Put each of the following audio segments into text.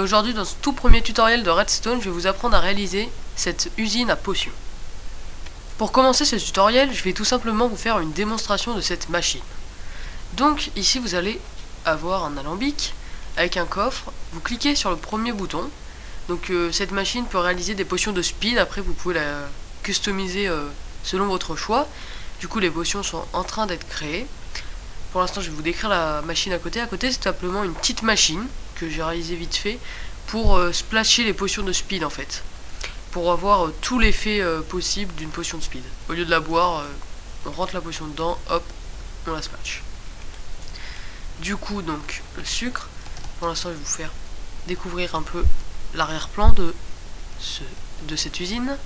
aujourd'hui, dans ce tout premier tutoriel de Redstone, je vais vous apprendre à réaliser cette usine à potions. Pour commencer ce tutoriel, je vais tout simplement vous faire une démonstration de cette machine. Donc ici vous allez avoir un alambic avec un coffre, vous cliquez sur le premier bouton. Donc cette machine peut réaliser des potions de speed, après vous pouvez la customiser selon votre choix. Du coup les potions sont en train d'être créées. Pour l'instant je vais vous décrire la machine à côté. À côté c'est simplement une petite machine que j'ai réalisée vite fait pour splasher les potions de speed en fait. Pour avoir tout l'effet possible d'une potion de speed. Au lieu de la boire, on rentre la potion dedans, hop, on la splash. Du coup donc le sucre, pour l'instant je vais vous faire découvrir un peu l'arrière-plan de cette usine.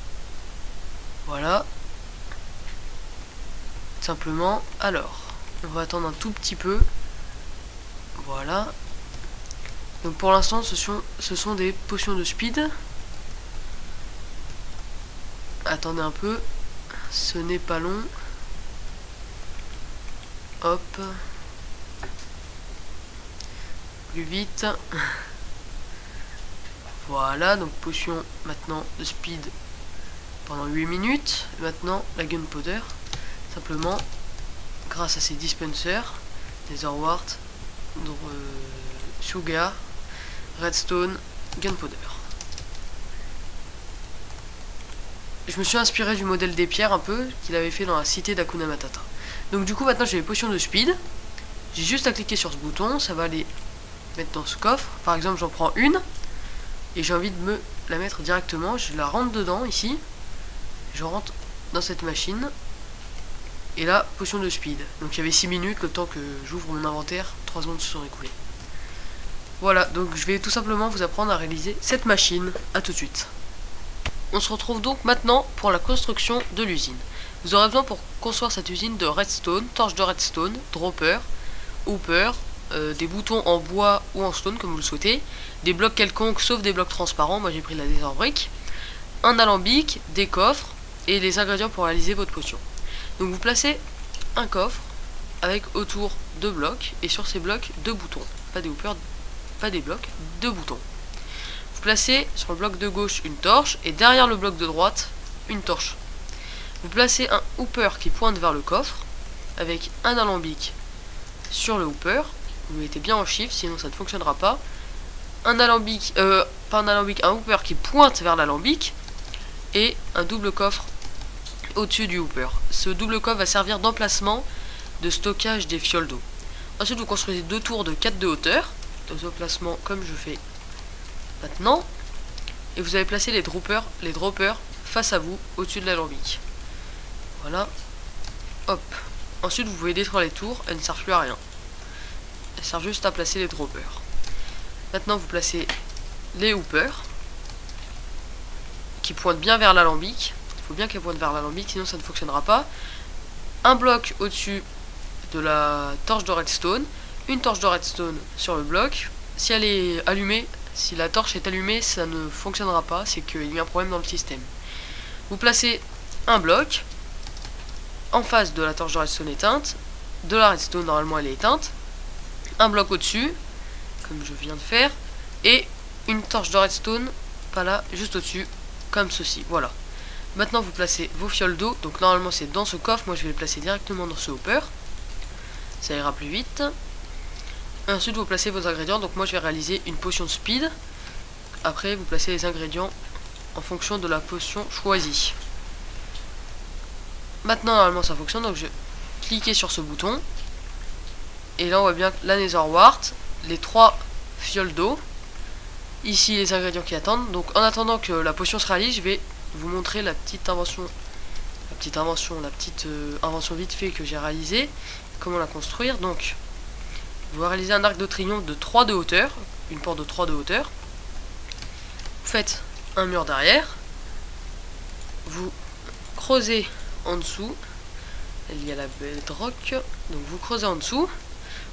Voilà. Simplement, alors, on va attendre un tout petit peu. Voilà. Donc pour l'instant ce sont des potions de speed. Attendez un peu, ce n'est pas long. Hop. Plus vite. Voilà, donc potion maintenant de speed pendant 8 minutes. Maintenant la gunpowder, simplement grâce à ces dispensers, netherwort, sugar, redstone, gunpowder. Je me suis inspiré du modèle des pierres un peu qu'il avait fait dans la cité d'Hakuna Matata. Donc du coup maintenant j'ai les potions de speed. J'ai juste à cliquer sur ce bouton, ça va aller mettre dans ce coffre. Par exemple j'en prends une et j'ai envie de me la mettre directement. Je la rentre dedans ici. Je rentre dans cette machine. Et là, potion de speed. Donc il y avait 6 minutes, le temps que j'ouvre mon inventaire, 3 secondes se sont écoulées. Voilà, donc je vais tout simplement vous apprendre à réaliser cette machine. A tout de suite. On se retrouve donc maintenant pour la construction de l'usine. Vous aurez besoin pour construire cette usine de redstone, torche de redstone, dropper, hopper, des boutons en bois ou en stone comme vous le souhaitez, des blocs quelconques sauf des blocs transparents, moi j'ai pris la nether brick, un alambic, des coffres et les ingrédients pour réaliser votre potion. Donc vous placez un coffre avec autour 2 blocs et sur ces blocs 2 boutons, pas des hoppers, pas des blocs, 2 boutons. Vous placez sur le bloc de gauche une torche et derrière le bloc de droite une torche. Vous placez un hopper qui pointe vers le coffre avec un alambic sur le hopper. Vous mettez bien en shift sinon ça ne fonctionnera pas. Un alambic, pas un alambic, un hopper qui pointe vers l'alambic et un double coffre au-dessus du hopper. Ce double coffre va servir d'emplacement de stockage des fioles d'eau. Ensuite vous construisez 2 tours de 4 de hauteur, deux emplacements comme je fais maintenant, et vous allez placer les droppers face à vous au-dessus de l'alambic. Voilà. Hop. Ensuite vous pouvez détruire les tours, elles ne servent plus à rien. Elles servent juste à placer les droppers. Maintenant vous placez les hoppers qui pointent bien vers l'alambic. Il faut bien qu'elles pointent vers l'alambic, sinon ça ne fonctionnera pas. Un bloc au-dessus de la torche de redstone, une torche de redstone sur le bloc. Si elle est allumée, si la torche est allumée, ça ne fonctionnera pas, c'est qu'il y a un problème dans le système. Vous placez un bloc en face de la torche de redstone éteinte, de la redstone normalement elle est éteinte, un bloc au-dessus, comme je viens de faire, et une torche de redstone, pas là, juste au-dessus, comme ceci, voilà. Maintenant vous placez vos fioles d'eau, donc normalement c'est dans ce coffre, moi je vais les placer directement dans ce hopper, ça ira plus vite. Et ensuite vous placez vos ingrédients, donc moi je vais réaliser une potion de speed. Après vous placez les ingrédients en fonction de la potion choisie. Maintenant normalement ça fonctionne, donc je vais cliquer sur ce bouton. Et là on voit bien la netherwort, les 3 fioles d'eau. Ici les ingrédients qui attendent. Donc en attendant que la potion se réalise, je vais vous montrer la petite invention vite fait que j'ai réalisée. Comment la construire. Donc vous réalisez un arc de triomphe de 3 de hauteur, une porte de 3 de hauteur. Vous faites un mur derrière. Vous creusez en dessous. Il y a la bedrock. Donc vous creusez en dessous.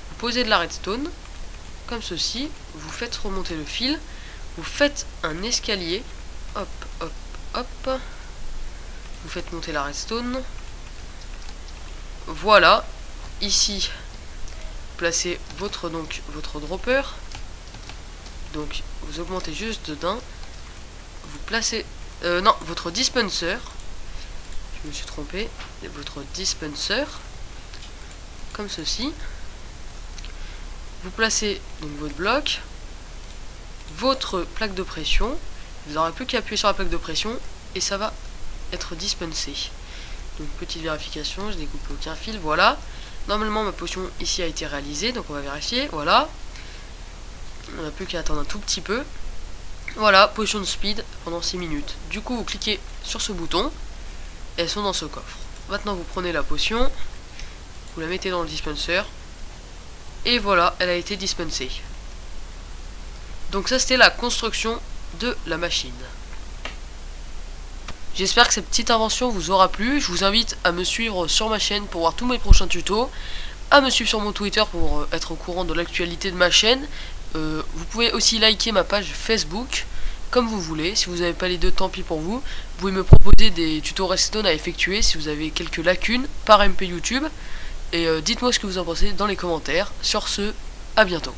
Vous posez de la redstone. Comme ceci. Vous faites remonter le fil. Vous faites un escalier. Hop, hop, hop. Vous faites monter la redstone. Voilà. Ici, placez votre dropper. Donc vous augmentez juste dedans, vous placez non, votre dispenser, je me suis trompé, votre dispenser comme ceci. Vous placez donc votre bloc, votre plaque de pression, vous n'aurez plus qu'à appuyer sur la plaque de pression et ça va être dispensé. Donc petite vérification, je découpe aucun fil, voilà. Normalement ma potion ici a été réalisée, donc on va vérifier, voilà. On n'a plus qu'à attendre un tout petit peu. Voilà, potion de speed pendant 6 minutes. Du coup vous cliquez sur ce bouton, et elles sont dans ce coffre. Maintenant vous prenez la potion, vous la mettez dans le dispenser, et voilà, elle a été dispensée. Donc ça c'était la construction de la machine. J'espère que cette petite invention vous aura plu. Je vous invite à me suivre sur ma chaîne pour voir tous mes prochains tutos, à me suivre sur mon Twitter pour être au courant de l'actualité de ma chaîne. Vous pouvez aussi liker ma page Facebook, comme vous voulez. Si vous n'avez pas les deux, tant pis pour vous. Vous pouvez me proposer des tutos redstone à effectuer si vous avez quelques lacunes par MP YouTube. Et dites-moi ce que vous en pensez dans les commentaires. Sur ce, à bientôt.